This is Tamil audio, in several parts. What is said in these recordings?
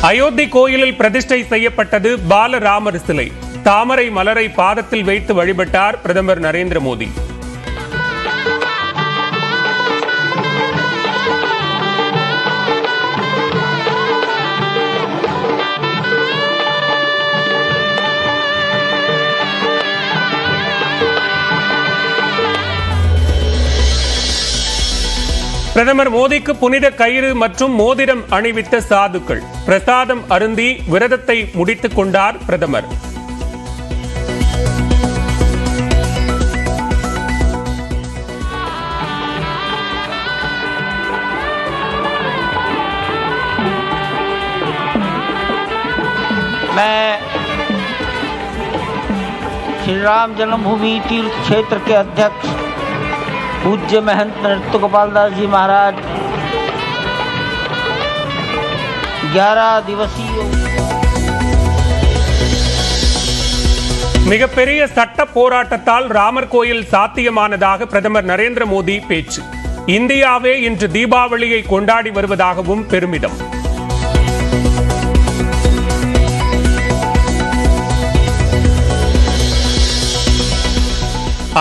அயோத்தி கோயிலில் பிரதிஷ்டை செய்யப்பட்டது பாலராமர் சிலை. தாமரை மலரை பாதத்தில் வைத்து வழிபட்டார் பிரதமர் நரேந்திர மோடி. பிரதமர் மோடிக்கு புனித கயிறு மற்றும் மோதிரம் அணிவித்த சாதுக்கள். பிரசாதம் அருந்தி விரதத்தை முடித்துக் கொண்டார் பிரதமர். मैं श्री राम जन्मभूमि तीर्थ क्षेत्र के अध्यक्ष पूज्य महंत नृत्य गोपाल दास जी महाराज 11 दिवसीय மிகப்பெரிய சட்ட போராட்டத்தால் ராமர் கோயில் சாத்தியமானதாக பிரதமர் நரேந்திர மோடி பேச்சு. இந்தியாவே இன்று தீபாவளியை கொண்டாடி வருவதாகவும் பெருமிதம்.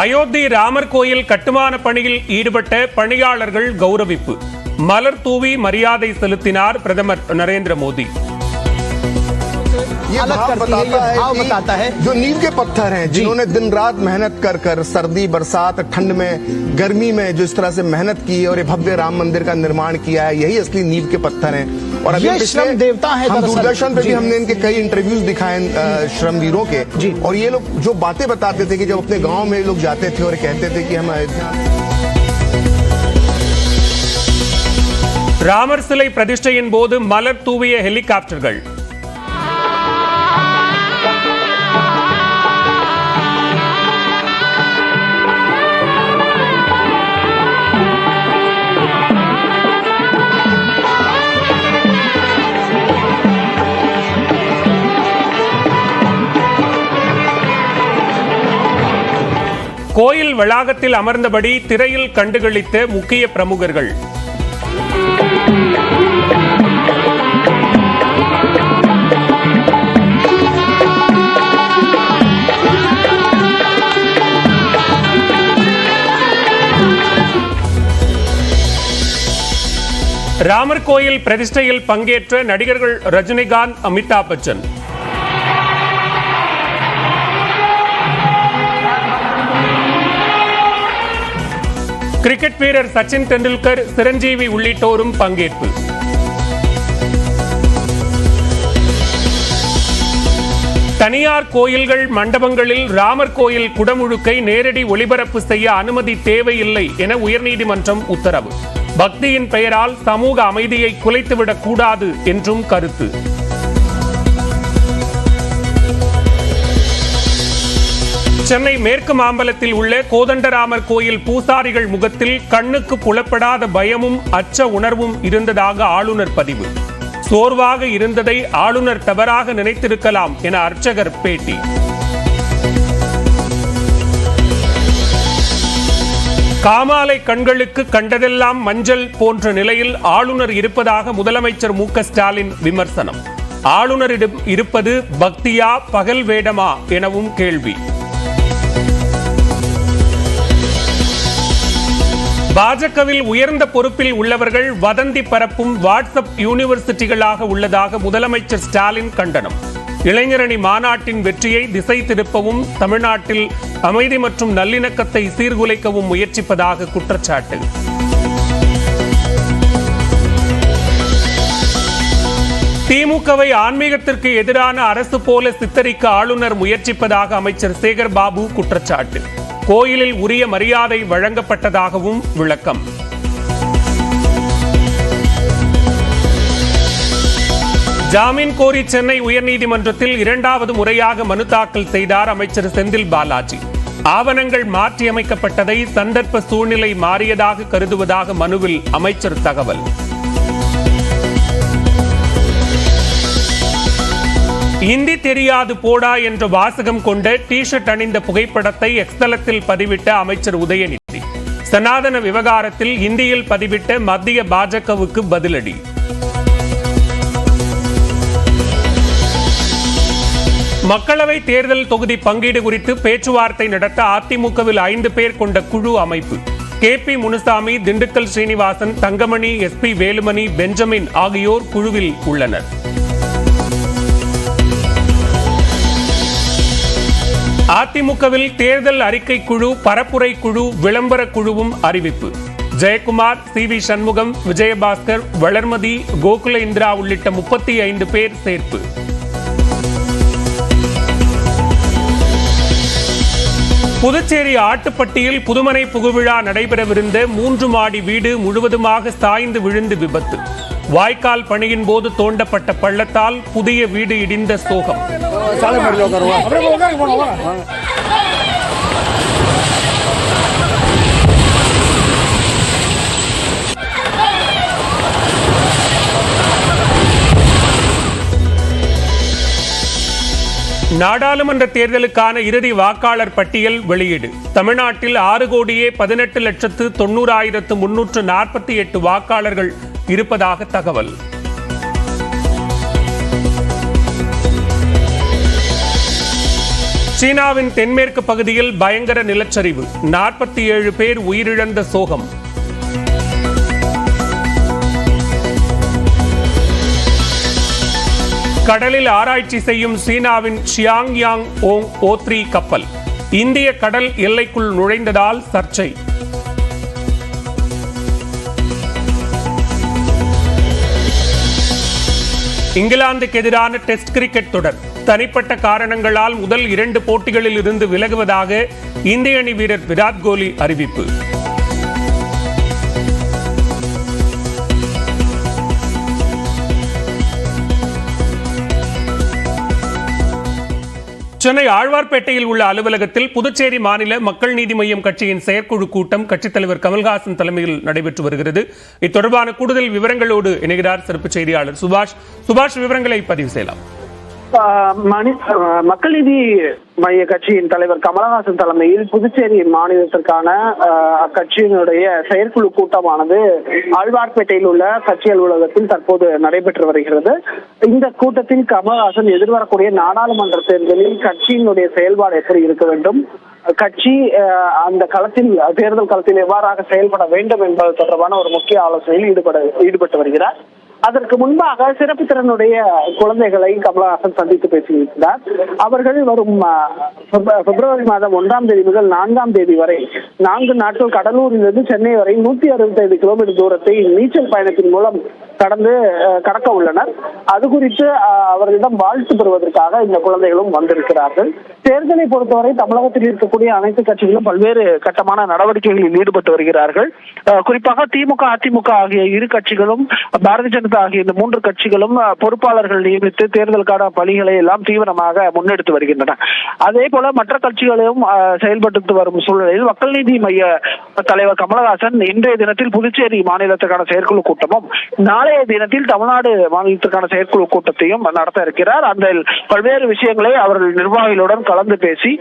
அயோத்தி ராமர் கோயில் கட்டுமான பணியில் ஈடுபட்ட பணியாளர்கள் கௌரவிப்பு. மலர் தூவி மரியாதை செலுத்தினார் பிரதமர் நரேந்திர மோடி. ये भाव बताता है जो नींव के पत्थर हैं, जिन्होंने दिन रात मेहनत कर कर सर्दी बरसात ठंड में गर्मी में जो इस तरह से मेहनत की और ये भव्य राम मंदिर का निर्माण किया है, यही असली नींव के पत्थर हैं। और अभी श्रम देवता है। हम दूरदर्शन पे भी हमने इनके कई इंटरव्यूज दिखाए श्रमवीरों के, और ये लोग जो बातें बताते थे कि जब अपने गाँव में लोग जाते थे और कहते थे कि हम अयोध्या ராமர் சிலை பிரதிஷ்டையின் போது மலர் தூவிய ஹெலிகாப்டர்கள். கோயில் வளாகத்தில் அமர்ந்தபடி திரையில் கண்டுகளித்த முக்கிய பிரமுகர்கள். ராமர் கோயில் பிரதிஷ்டையில் பங்கேற்ற நடிகர்கள் ரஜினிகாந்த், அமிதாப் பச்சன். கிரிக்கெட் வீரர் சச்சின் டெண்டுல்கர், சிரஞ்சீவி உள்ளிட்டோரும் பங்கேற்பு. தனியார் கோயில்கள் மண்டபங்களில் ராமர் கோயில் குடமுழுக்கை நேரடி ஒளிபரப்பு செய்ய அனுமதி தேவையில்லை என உயர்நீதிமன்றம் உத்தரவு. பக்தியின் பெயரால் சமூக அமைதியை குலைத்துவிடக் கூடாது என்றும் கருத்து. சென்னை மேற்கு மாம்பலத்தில் உள்ள கோதண்டராமர் கோயில் பூசாரிகள் முகத்தில் கண்ணுக்கு புலப்படாத பயமும் அச்ச உணர்வும் இருந்ததாக ஆளுநர் பதிவு. சோர்வாக இருந்ததை ஆளுநர் தவறாக நினைத்திருக்கலாம் என அர்ச்சகர் பேட்டி. காமாலை கண்களுக்கு கண்டதெல்லாம் மஞ்சள் போன்ற நிலையில் ஆளுநர் இருப்பதாக முதலமைச்சர் மு.க. ஸ்டாலின் விமர்சனம். ஆளுநரிடம் இருப்பது பக்தியா பகல் வேடமா எனவும் கேள்வி. பாஜகவில் உயர்ந்த பொறுப்பில் உள்ளவர்கள் வதந்தி பரப்பும் வாட்ஸ்அப் யூனிவர்சிட்டிகளாக உள்ளதாக முதலமைச்சர் ஸ்டாலின் கண்டனம். இளைஞரணி மாநாட்டின் வெற்றியை திசை திருப்பவும் தமிழ்நாட்டில் அமைதி மற்றும் நல்லிணக்கத்தை சீர்குலைக்கவும் முயற்சிப்பதாக குற்றச்சாட்டு. திமுகவை ஆன்மீகத்திற்கு எதிரான அரசு போல சித்தரிக்க ஆளுநர் முயற்சிப்பதாக அமைச்சர் சேகர் பாபு குற்றச்சாட்டு. கோயிலில் உரிய மரியாதை வழங்கப்பட்டதாகவும் விளக்கம். ஜாமீன் கோரி சென்னை உயர்நீதிமன்றத்தில் 2வது முறையாக மனு தாக்கல் செய்தார் அமைச்சர் செந்தில் பாலாஜி. ஆவணங்கள் மாற்றியமைக்கப்பட்டதை சந்தர்ப்ப சூழ்நிலை மாறியதாக கருதுவதாக மனுவில் அமைச்சர் தகவல். இந்தி தெரியாது போடா என்ற வாசகம் கொண்ட டி-ஷர்ட் அணிந்த புகைப்படத்தை எக்ஸ் தளத்தில் பதிவிட்ட அமைச்சர் உதயநிதி. சனாதன விவகாரத்தில் இந்தியில் பதிவிட்ட மத்திய பாஜகவுக்கு பதிலடி. மக்களவை தேர்தல் தொகுதி பங்கீடு குறித்து பேச்சுவார்த்தை நடத்த அதிமுகவில் 5 பேர் கொண்ட குழு அமைப்பு. KP Munusamy, Dindigul Srinivasan, Thangamani, SP Velumani, Benjamin ஆகியோர் குழுவில் உள்ளனர். அதிமுகவில் தேர்தல் அறிக்கை குழு, பரப்புரை குழு, விளம்பர குழுவும் அறிவிப்பு. ஜெயக்குமார், CV சண்முகம், விஜயபாஸ்கர், வளர்மதி, கோகுல இந்திரா உள்ளிட்ட 35 பேர் சேர்ப்பு. புதுச்சேரி ஆட்டுப்பட்டியில் புதுமனை புகுவிழா நடைபெறவிருந்த 3 மாடி வீடு முழுவதுமாக சாய்ந்து விழுந்து விபத்து. வாய்க்கால் பணியின் போது தோண்டப்பட்ட பள்ளத்தால் புதிய வீடு இடிந்த சோகம். நாடாளுமன்ற தேர்தலுக்கான இறுதி வாக்காளர் பட்டியல் வெளியீடு. தமிழ்நாட்டில் 6,18,90,348 வாக்காளர்கள் இருப்பதாக தகவல். சீனாவின் தென்மேற்கு பகுதியில் பயங்கர நிலச்சரிவு, 47 பேர் உயிரிழந்த சோகம். கடலில் ஆராய்ச்சி செய்யும் சீனாவின் ஷியாங்யாங் O3 கப்பல் இந்திய கடல் எல்லைக்குள் நுழைந்ததால் சர்ச்சை. இங்கிலாந்துக்கு எதிரான டெஸ்ட் கிரிக்கெட் தொடர் தனிப்பட்ட காரணங்களால் முதல் 2 போட்டிகளில் இருந்து விலகுவதாக இந்திய அணி வீரர் விராட் கோலி அறிவிப்பு. சென்னை ஆழ்வார்பேட்டையில் உள்ள அலுவலகத்தில் புதுச்சேரி மாநில மக்கள் நீதி மய்யம் கட்சியின் செயற்குழு கூட்டம் கட்சித் தலைவர் கமல்ஹாசன் தலைமையில் நடைபெற்று வருகிறது. இத்தொடர்பான கூடுதல் விவரங்களோடு இணைகிறார் சிறப்பு செய்தியாளர் சுபாஷ். விவரங்களை பதிவு செய்யலாம். மக்கள் நீதி மைய கட்சியின் தலைவர் கமலஹாசன் தலைமையில் புதுச்சேரி மாநிலத்திற்கான அக்கட்சியினுடைய செயற்குழு கூட்டமானது ஆழ்வார்பேட்டையில் உள்ள கட்சி அலுவலகத்தில் தற்போது நடைபெற்று வருகிறது. இந்த கூட்டத்தில் கமலஹாசன் எதிர்வரக்கூடிய நாடாளுமன்ற தேர்தலில் கட்சியினுடைய செயல்பாடு எப்படி இருக்க வேண்டும், கட்சி அந்த களத்தில் தேர்தல் களத்தில் எவ்வாறாக செயல்பட வேண்டும் என்பது தொடர்பான ஒரு முக்கிய ஆலோசனையில் ஈடுபட்டு வருகிறார். அதற்கு முன்பாக சிறப்பு திறனுடைய குழந்தைகளை கமலஹாசன் சந்தித்து பேசியிருக்கிறார். அவர்கள் வரும் பிப்ரவரி மாதம் 1ஆம் தேதி முதல் 4ஆம் தேதி வரை 4 நாட்கள் கடலூரிலிருந்து சென்னை வரை 165 கிலோமீட்டர் தூரத்தை நீச்சல் பயணத்தின் மூலம் கடக்க உள்ளனர். அது குறித்து அவர்களிடம் வாழ்த்து பெறுவதற்காக இந்த குழந்தைகளும் வந்திருக்கிறார்கள். தேர்தலை பொறுத்தவரை தமிழகத்தில் இருக்கக்கூடிய அனைத்து கட்சிகளும் பல்வேறு கட்டமான நடவடிக்கைகளில் ஈடுபட்டு வருகிறார்கள். குறிப்பாக திமுக, அதிமுக ஆகிய இரு கட்சிகளும், பாரதிய ஜனதா ஆகிய இந்த 3 கட்சிகளும் பொறுப்பாளர்கள் நியமித்து தேர்தலுக்கான பணிகளை எல்லாம் தீவிரமாக முன்னெடுத்து வருகின்றன. அதே போல மற்ற கட்சிகளையும் செயல்பட்டு வரும் சூழலில் மக்கள் நீதி மைய தலைவர் கமலஹாசன் இன்றைய தினத்தில் புதுச்சேரி மாநிலத்துக்கான செயற்குழு கூட்டமும் நாளைய தினத்தில் தமிழ்நாடு மாநிலத்திற்கான செயற்குழு கூட்டத்தையும் நடத்த இருக்கிறார். அந்த பல்வேறு விஷயங்களை அவர்கள் நிர்வாகிகளுடன் கலந்து பேசி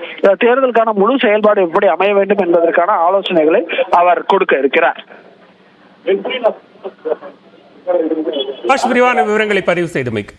தேர்தலுக்கான முழு செயல்பாடு எப்படி அமைய வேண்டும் என்பதற்கான ஆலோசனைகளை அவர் கொடுக்க இருக்கிறார். விரிவான விவரங்களை பதிவு செய்தமைக்கு